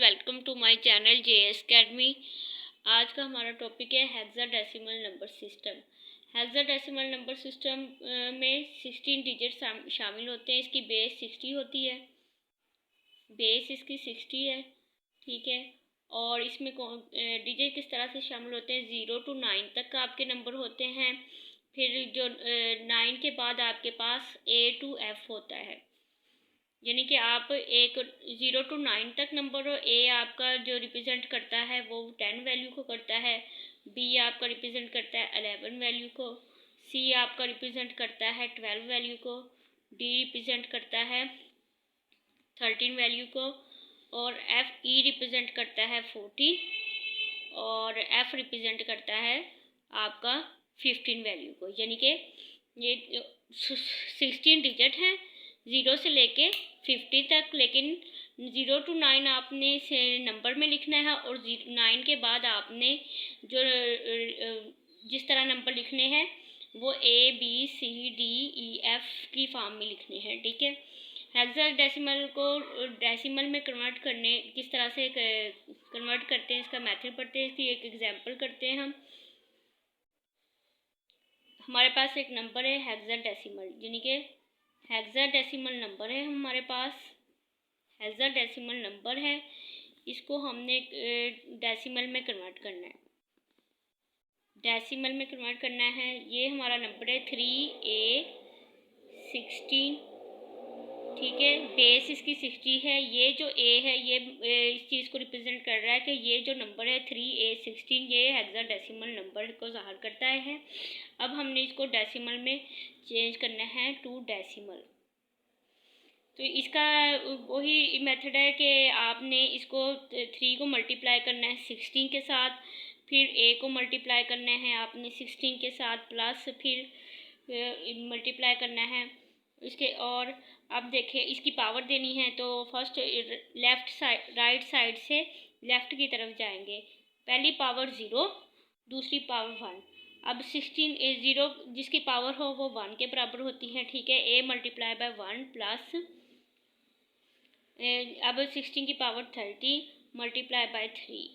Welcome to my channel JS academy. आज का हमारा टॉपिक है hexadecimal number system. Hexadecimal number system में 16 डिजिट शामिल होते हैं। इसकी बेस 60 होती है, बेस इसकी 60 है, ठीक है। और इसमें डिजिट किस तरह से शामिल होते हैं, 0 to 9 तक का आपके नंबर होते हैं। फिर जो 9 के बाद आपके पास A to F होता है, यानी कि आप एक 0 to 9 तक नंबर हो। ए आपका जो रिप्रेजेंट करता है वो 10 वैल्यू को करता है, बी आपका रिप्रेजेंट करता है 11 वैल्यू को, सी आपका रिप्रेजेंट करता है 12 वैल्यू को, डी रिप्रेजेंट करता है 13 वैल्यू को, और एफ ई रिप्रेजेंट करता है 14, और एफ रिप्रेजेंट करता है आपका 15 वैल्यू को। यानी कि ये 16 डिजिट हैं 0 से लेके 50 तक, लेकिन 0 to 9 आपने इसे नंबर में लिखना है, और 9 के बाद आपने जो जिस तरह नंबर लिखने हैं वो A B C D E F की फॉर्म में लिखने हैं, ठीक है। हेक्साडेसिमल को डेसिमल में कन्वर्ट करने किस तरह से कन्वर्ट करते हैं, इसका मेथड पढ़ते हैं। इसकी एक एग्जांपल करते हैं हम। हमारे पास एक नंबर है हेक्साडेसिमल, यानी कि हेक्साडेसिमल नंबर है हमारे पास, हेक्साडेसिमल नंबर है। इसको हमने डेसिमल में कन्वर्ट करना है, डेसिमल में कन्वर्ट करना है। ये हमारा नंबर है 3A16, ठीक है। बेस इसकी 60 है। ये जो A है ये इस चीज़ को रिप्रेजेंट कर रहा है कि ये जो नंबर है 3A16 ये हेक्साडेसिमल नंबर को ज़ाहिर करता है। अब हमने इसको डेसिमल में चेंज करना है टू डेसिमल। तो इसका वही मेथड है कि आपने इसको 3 को मल्टीप्लाई करना है 16 के साथ, फिर A को मल्टीप्लाई करना है आपने 16 के साथ, प्लस फिर मल्टीप्लाई करना है इसके। और अब देखिए इसकी पावर देनी है तो first left side right side से लेफ़्ट की तरफ जाएंगे। पहली पावर 0, दूसरी पावर 1। अब 16 0 जिसकी पावर हो वो 1 के बराबर होती है, ठीक है। A मल्टीप्लाई बाय 1 प्लस अब 16 की पावर 30 मल्टीप्लाई बाय 3,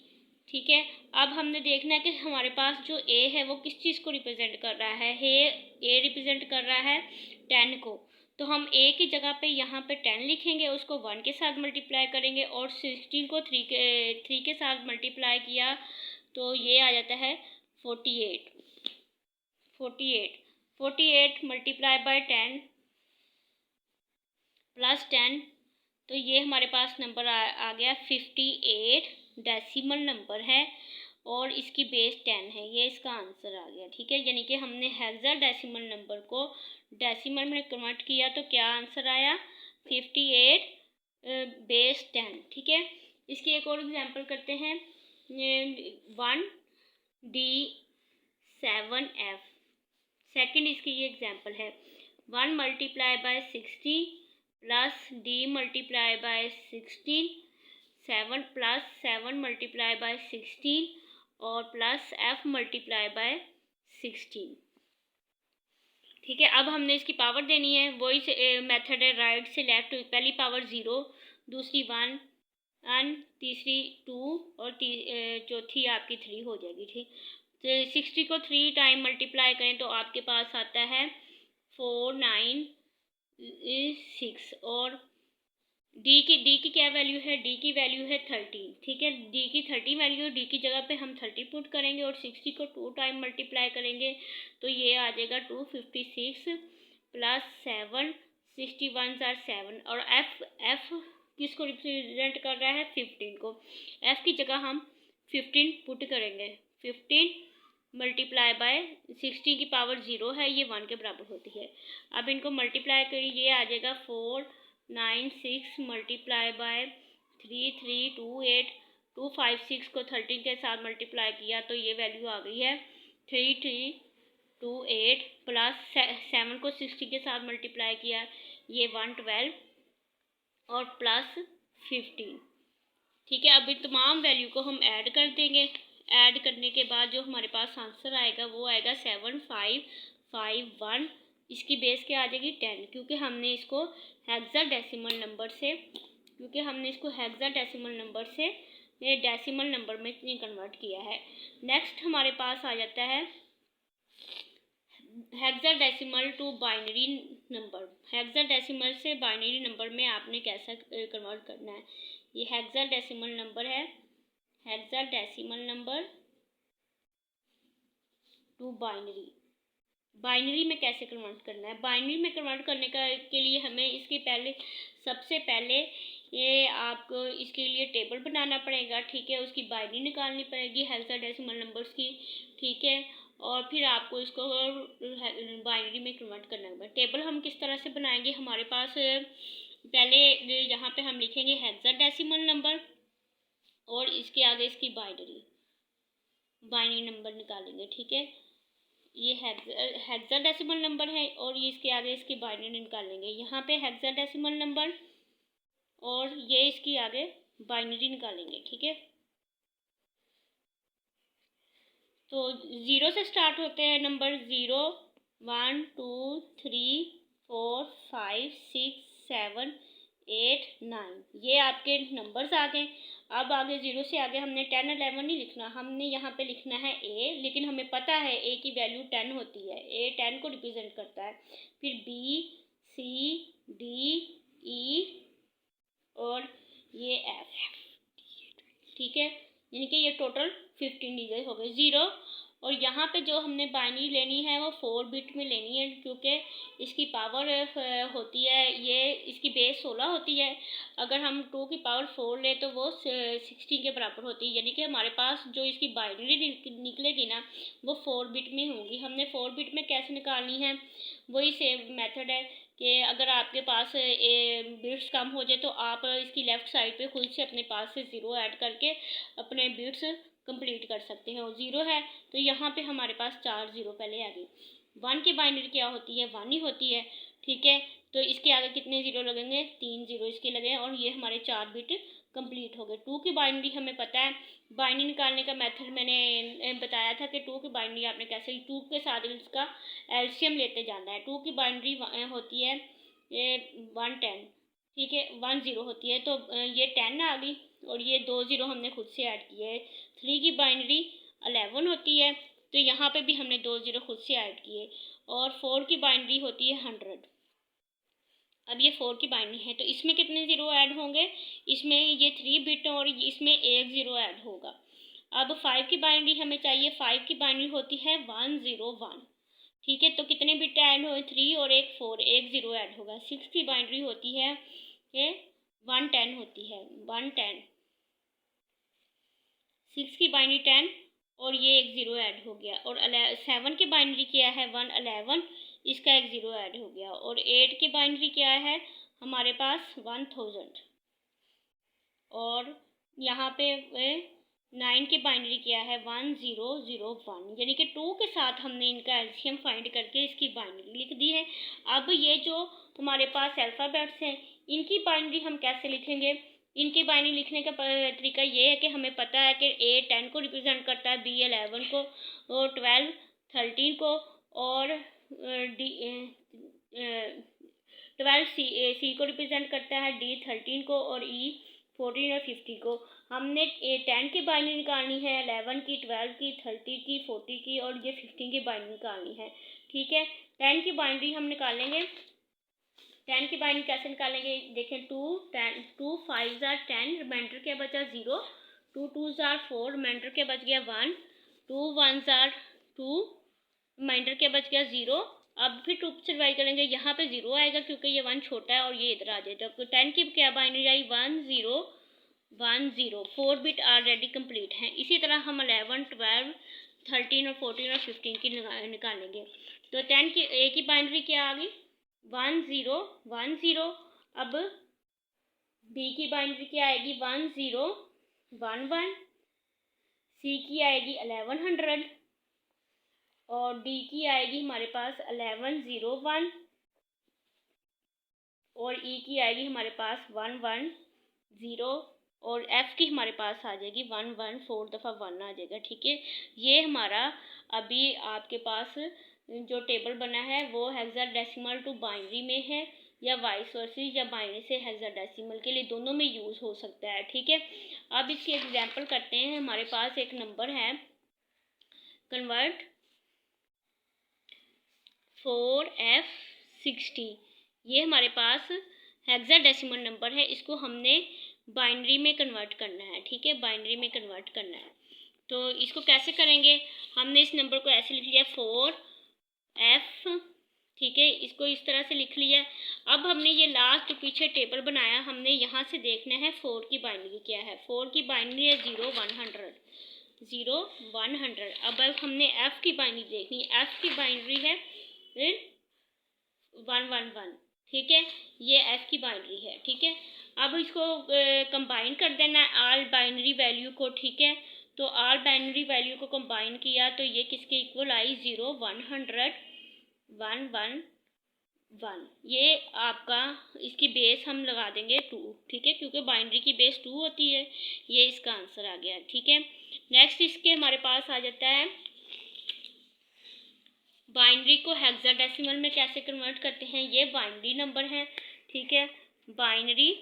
ठीक है। अब हमने देखना है कि हमारे पास जो A है वो किस चीज़ को रिप्रेजेंट कर रहा है। A रिप्रेजेंट कर रहा है 10 को, तो हम A की जगह पे यहाँ पे 10 लिखेंगे, उसको 1 के साथ मल्टीप्लाई करेंगे, और 16 को 3 के साथ मल्टीप्लाई किया तो ये आ जाता है 48 मल्टीप्लाई बाय 10 प्लस 10, तो ये हमारे पास नंबर आ गया 58 डेसिमल नंबर है, और इसकी बेस 10 है। ये इसका आंसर आ गया, ठीक है। यानी कि हमने हेक्साडेसिमल नंबर को डेसिमल में कन्वर्ट किया तो क्या आंसर आया, 58 बेस 10, ठीक है। इसकी एक और एग्जांपल करते हैं, 1D7F। सेकंड इसकी ये एग्जांपल है, 1 multiply by 60 plus D multiply by 16, 7 plus 7 multiply by 16, और प्लस F मल्टीप्लाई बाय 16, ठीक है। अब हमने इसकी पावर देनी है, वही मेथड है राइट से लेफ्ट। पहली पावर 0, दूसरी 1, तीसरी 2, और चौथी आपकी 3 हो जाएगी, ठीक। तो 60 को 3 टाइम मल्टीप्लाई करें तो आपके पास आता है 496, और डी की क्या वैल्यू है, डी की वैल्यू है 30, ठीक है। डी की 30 वैल्यू, डी की जगह पे हम 30 पुट करेंगे, और 60 को 2 टाइम मल्टीप्लाई करेंगे तो ये आ जाएगा 256 प्लस 7, 61 ज़ार 7, और एफ किसको रिप्रेजेंट कर रहा है, 15 को। एफ की जगह हम 15 पुट करेंगे, 15 मल्टीप्लाई बाय 60 की पावर 0 है, ये 1 के बराबर होती है। अब इनको मल्टीप्लाई करिए, ये आ जाएगा 496 मल्टीप्लाई बाय 3328, 256 को 13 के साथ मल्टीप्लाई किया तो ये वैल्यू आ गई है 3328, प्लस 7 को 60 के साथ मल्टीप्लाई किया ये 112, और प्लस 15, ठीक है। अब इन तमाम वैल्यू को हम ऐड कर देंगे। ऐड करने के बाद जो हमारे पास आंसर आएगा वो आएगा 7551। इसकी बेस क्या आ जाएगी, 10, क्योंकि हमने इसको हेक्साडेसिमल नंबर से क्योंकि हमने इसको हेक्साडेसिमल नंबर से डेसिमल नंबर में कन्वर्ट किया है। नेक्स्ट हमारे पास आ जाता है hexadecimal to binary number. Hexadecimal से बाइनरी नंबर में आपने कैसा कन्वर्ट करना है। ये हेक्साडेसिमल नंबर है, hexadecimal number to binary. Binary में कैसे कन्वर्ट करना है। बाइनरी में कन्वर्ट करने के लिए हमें इसके पहले सबसे पहले ये आपको इसके लिए टेबल बनाना पड़ेगा, ठीक है। उसकी बाइनरी निकालनी पड़ेगी हेक्साडेसिमल नंबर्स की, ठीक है। और फिर आपको इसको बाइनरी में कन्वर्ट करना होगा। टेबल हम किस तरह से बनाएंगे, हमारे पास पहले यहाँ पे हम लिखेंगे हेक्साडेसिमल नंबर और इसके आगे इसकी बाइनरी नंबर निकालेंगे, ठीक है। ये हेक्साडेसिमल नंबर है और ये इसके आगे इसकी बाइनरी निकालेंगे। यहाँ पे हेक्साडेसिमल नंबर और ये इसकी आगे बाइनरी निकालेंगे, ठीक है। तो 0 से स्टार्ट होते हैं नंबर 0, 1, 2, 3, 4, 5, 6, 7, 8, 9। ये आपके नंबर्स आ गए। अब आगे 0 से आगे हमने 10, 11 नहीं लिखना, हमने यहाँ पे लिखना है A, लेकिन हमें पता है A की वैल्यू 10 होती है। A 10 को रिप्रेजेंट करता है। फिर B, C, D, E और ये F, ठीक है। यानी कि ये टोटल 15 डिजिट हो गए। 0 और यहाँ पे जो हमने बाइनरी लेनी है वो 4 बिट में लेनी है, क्योंकि इसकी पावर होती है, ये इसकी बेस 16 होती है। अगर हम 2 की पावर 4 ले तो वो 16 के बराबर होती है। यानी कि हमारे पास जो इसकी बाइनरी निकलेगी ना वो 4 बिट में होगी। हमने 4 बिट में कैसे निकालनी है, वही सेम मेथड है कि अगर आपके पास बिट्स कम हो जाए तो आप इसकी लेफ़्ट साइड पे खुद से अपने पास से 0 ऐड करके अपने बिट्स कंप्लीट कर सकते हैं। और 0 है तो यहाँ पे हमारे पास 4 0 पहले आ गई। 1 की बाइनरी क्या होती है, 1 ही होती है, ठीक है। तो इसके आगे कितने 0 लगेंगे, 3 0 इसके लगे और ये हमारे 4 बिट कंप्लीट हो गए। 2 की बाइनरी हमें पता है, बाइनरी निकालने का मेथड मैंने बताया था कि 2 की बाइनरी आपने कैसे 2 के साथ इसका एलसीएम लेते जाना है। 2 की बाइनरी होती है ये 110, ठीक है, 1 0 होती है। तो ये 10 आ गई और ये 2 0 हमने खुद से ऐड किए है। 3 की बाइनरी 11 होती है, तो यहाँ पे भी हमने 2 0 खुद से ऐड किए। और 4 की बाइनरी होती है 100। अब ये 4 की बाइनरी है तो इसमें कितने 0 ऐड होंगे, इसमें ये 3 बिट और इसमें 1 0 ऐड होगा। अब 5 की बाइनरी हमें चाहिए, 5 की बाइनरी होती है 101, ठीक है। तो कितने बिट ऐड हुए, 3 और 1 4, 1 0 ऐड होगा। 6 की बाइनरी होती है ये 110 होती है, 110। 6 की बाइनरी 10 और ये 1 0 ऐड हो गया। और 7 की बाइनरी क्या है 111, इसका 1 0 ऐड हो गया। और 8 की बाइनरी क्या है हमारे पास 1000। और यहाँ पे 9 की बाइनरी क्या है 1001, यानी कि 2 के साथ हमने इनका एलसीएम फाइंड करके इसकी बाइनरी लिख दी है। अब ये जो हमारे पास अल्फ़ाबेट्स हैं इनकी बाइनरी हम कैसे लिखेंगे। इनकी बाइनरी लिखने का तरीका ये है कि हमें पता है कि A 10 को रिप्रेजेंट करता है, B 11 को, और 12 13 को, और D 12 C को रिप्रेजेंट करता है, D 13 को, और E 14 और 50 को। हमने 10 की बाइनरी निकालनी है, 11 की, 12 की, 30 की, 40 की, और ये 15 की बाइनरी निकालनी है, ठीक है। 10 की बाइनरी हम निकालेंगे। 10 की बाइनरी कैसे निकालेंगे, देखें 2 5 are 10, रिमाइंडर क्या बचा 0, 2 2s are 4, रिमाइंडर क्या बच गया 1, 2 1s are 2, रिमाइंडर क्या बच गया 0। अब फिर 2 से डिवाइड करेंगे, यहाँ पे 0 आएगा क्योंकि ये 1 छोटा है और ये इधर आ जाएगा। तो 10 की क्या बाइनरी आई 1 0 1 0, 4 बिट ऑलरेडी कंप्लीट हैं। इसी तरह हम 11 12 13 और 14 और 15 की निकालेंगे। तो 10 की A की बाइनरी क्या आ गई 1 0 1 0। अब B की बाइनरी क्या आएगी 1 0 1 1, C की आएगी 1100 और D की आएगी हमारे पास 1101 और E की आएगी हमारे पास 110 और F की हमारे पास आ जाएगी 114 दफ़ा 1 आ जाएगा, ठीक है। ये हमारा अभी आपके पास जो टेबल बना है वो हेक्साडेसिमल टू बाइनरी में है। या वाइस वर्सा या बाइनरी से हेक्साडेसिमल के लिए दोनों में यूज़ हो सकता है। ठीक है, अब इसकी एग्जांपल करते हैं। हमारे पास एक नंबर है कन्वर्ट 4F60, ये हमारे पास हेक्साडेसिमल नंबर है, इसको हमने बाइनरी में कन्वर्ट करना है। ठीक है, बाइनरी में कन्वर्ट करना है। तो इसको कैसे करेंगे, हमने इस नंबर को ऐसे लिख लिया 4F, ठीक है, इसको इस तरह से लिख लिया। अब हमने ये लास्ट पीछे टेबल बनाया, हमने यहाँ से देखना है 4 की बाइनरी क्या है। 4 की बाइनरी है 0 100, 0 100। अब हमने F की बाइनरी देखनी है, F की बाइनरी है 111। ठीक है, ये F की बाइनरी है। ठीक है, अब इसको कंबाइन कर देना है ऑल बाइनरी वैल्यू को। ठीक है, तो ऑल बाइनरी वैल्यू को कंबाइन किया तो ये किसके इक्वल आई, 0 100 111। ये आपका इसकी बेस हम लगा देंगे 2। ठीक है, क्योंकि बाइनरी की बेस 2 होती है। ये इसका आंसर आ गया। ठीक है, नेक्स्ट इसके हमारे पास आ जाता है बाइनरी को हेक्साडेसिमल में कैसे कन्वर्ट करते हैं। ये बाइनरी नंबर है। ठीक है, binary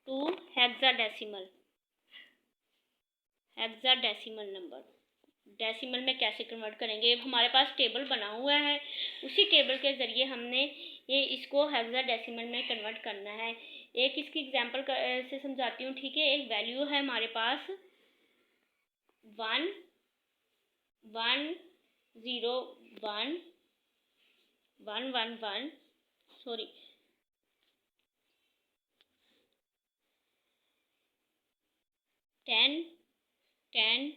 to hexadecimal, hexadecimal number decimal में कैसे कन्वर्ट करेंगे। हमारे पास टेबल बना हुआ है, उसी टेबल के ज़रिए हमने ये इसको हेक्साडेसिमल में कन्वर्ट करना है। एक इसकी एग्जांपल से समझाती हूँ। ठीक है, एक वैल्यू है हमारे पास 1 1 0 1 1 1 1 सॉरी 10 10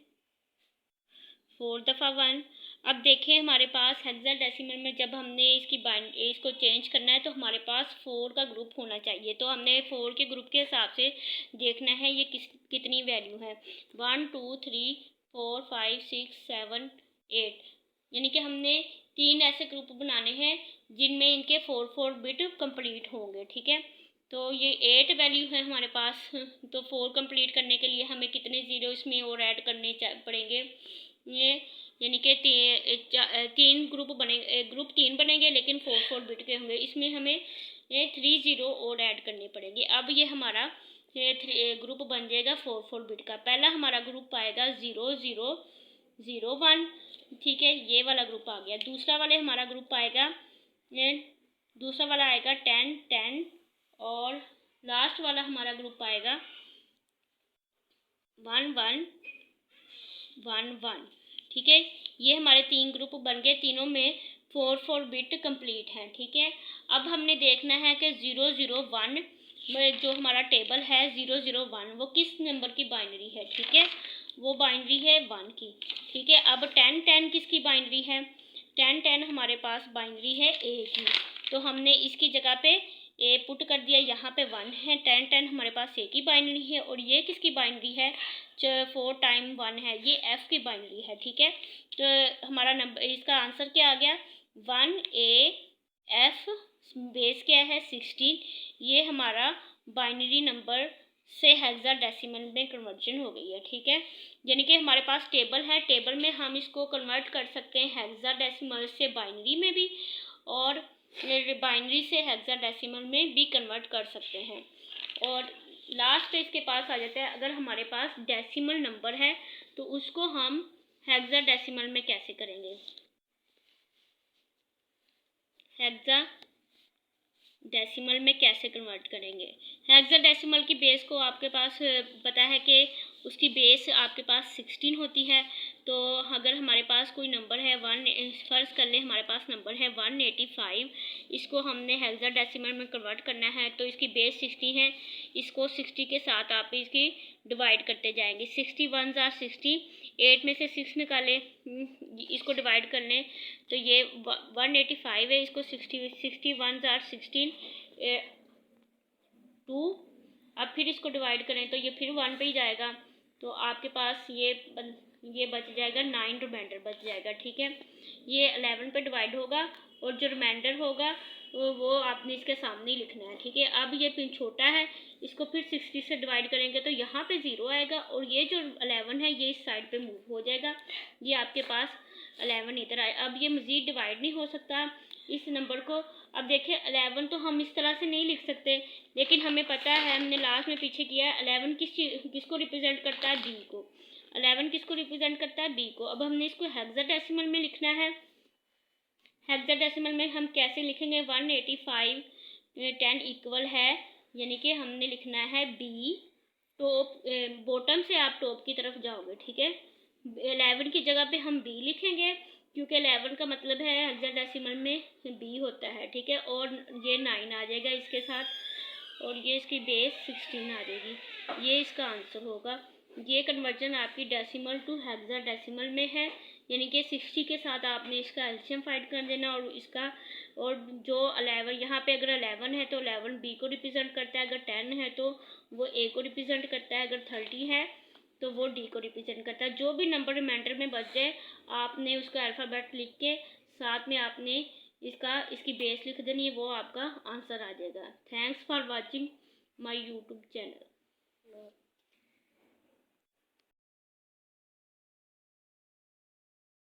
4 दफ़ा 1। अब देखें हमारे पास हेक्साडेसिमल में जब हमने इसको चेंज करना है तो हमारे पास 4 का ग्रुप होना चाहिए। तो हमने 4 के ग्रुप के हिसाब से देखना है ये कितनी वैल्यू है। 1 2 3 4 5 6 7 8, यानी कि हमने 3 ऐसे ग्रुप बनाने हैं जिनमें इनके 4 बिट कंप्लीट होंगे। ठीक है, तो ये 8 वैल्यू है हमारे पास। तो 4 कंप्लीट करने के लिए हमें कितने ज़ीरो इसमें और ऐड करने पड़ेंगे, ये यानी कि 3 ग्रुप बने, ग्रुप 3 बनेंगे लेकिन 4 बिट के होंगे। इसमें हमें 3 ज़ीरो और ऐड करने पड़ेंगे। अब ये हमारा ग्रुप बन जाएगा 4 बिट का। पहला हमारा ग्रुप आएगा 0 0 0 1। ठीक है, ये वाला ग्रुप आ गया। दूसरा वाले हमारा ग्रुप आएगा, दूसरा वाला आएगा 10 10, और लास्ट वाला हमारा ग्रुप आएगा 1 1 1 1। ठीक है, ये हमारे 3 ग्रुप बन गए, तीनों में 4 बिट कंप्लीट हैं। ठीक है, अब हमने देखना है कि 0 0 1 जो हमारा टेबल है 0 0 1 वो किस नंबर की बाइनरी है। ठीक है, वो बाइनरी है 1 की। ठीक है, अब 10 10 किसकी बाइनरी है, 10 10 हमारे पास बाइनरी है A की। तो हमने इसकी जगह पे A पुट कर दिया, यहाँ पे 1 है। 10 10 हमारे पास A की बाइनरी है, और ये किसकी बाइनरी है, 4 टाइम 1 है, ये F की बाइनरी है। ठीक है, तो हमारा नंबर, इसका आंसर क्या आ गया, 1AF, बेस क्या है 16। ये हमारा बाइनरी नंबर से हेक्साडेसिमल में कन्वर्जन हो गई है। ठीक है, यानी कि हमारे पास टेबल है, टेबल में हम इसको कन्वर्ट कर सकते हैं हेक्साडेसिमल से बाइनरी में भी, और बाइनरी से हेक्साडेसिमल में भी कन्वर्ट कर सकते हैं। और लास्ट इसके पास आ जाता है, अगर हमारे पास डेसिमल नंबर है तो उसको हम हेक्साडेसिमल में कैसे करेंगे। हेक्साडेसिमल में कैसे कन्वर्ट करेंगे। हेक्साडेसिमल की बेस को आपके पास पता है कि उसकी बेस आपके पास 16 होती है। तो अगर हमारे पास कोई नंबर है फर्ज कर ले हमारे पास नंबर है 185, इसको हमने हेक्साडेसिमल में कन्वर्ट करना है तो इसकी बेस 60 है। इसको 60 के साथ आप इसकी डिवाइड करते जाएंगे। 60 1 ज़ा 60, 8 में से 6 निकालें, इसको डिवाइड कर लें तो ये 185 है। इसको 60 1 ज़ा 16 2, अब फिर इसको डिवाइड करें तो ये फिर 1 पे ही जाएगा। तो आपके पास ये बच जाएगा 9 रिमाइंडर बच जाएगा। ठीक है, ये 11 पे डिवाइड होगा और जो रिमाइंडर होगा वो आपने इसके सामने ही लिखना है। ठीक है, अब ये पिन छोटा है, इसको फिर 60 से डिवाइड करेंगे तो यहाँ पे 0 आएगा, और ये जो 11 है ये इस साइड पे मूव हो जाएगा, ये आपके पास 11 इधर आए। अब ये मज़ीद डिवाइड नहीं हो सकता, इस नंबर को अब देखिए 11 तो हम इस तरह से नहीं लिख सकते, लेकिन हमें पता है, हमने लास्ट में पीछे किया है 11 किसको रिप्रेजेंट करता है, बी को। 11 किसको रिप्रेजेंट करता है, बी को। अब हमने इसको हेक्साडेसिमल में लिखना है। हेक्साडेसिमल में हम कैसे लिखेंगे, 185 10 इक्वल है, यानी कि हमने लिखना है बी। टॉप बॉटम से आप टॉप की तरफ जाओगे, ठीक है। 11 की जगह पे हम बी लिखेंगे, क्योंकि 11 का मतलब है हेक्साडेसिमल में बी होता है, ठीक है। और ये 9 आ जाएगा इसके साथ, और ये इसकी बेस 16 आ जाएगी। ये इसका आंसर होगा। ये कन्वर्जन आपकी डेसिमल टू हेक्साडेसिमल में है, यानी कि 60 के साथ आपने इसका एलसीएम फाइंड कर देना, और इसका और जो 11 यहाँ पे अगर 11 है तो 11 बी को रिप्रेजेंट करता है, अगर 10 है तो वो ए को रिप्रेजेंट करता है, अगर 30 है तो वो डी को रिप्रेजेंट करता है। जो भी नंबर रिमाइंडर में बच जाए आपने उसका अल्फ़ाबेट लिख के साथ में आपने इसकी बेस लिख देनी है, वो आपका आंसर आ जाएगा। Thanks for watching my YouTube channel.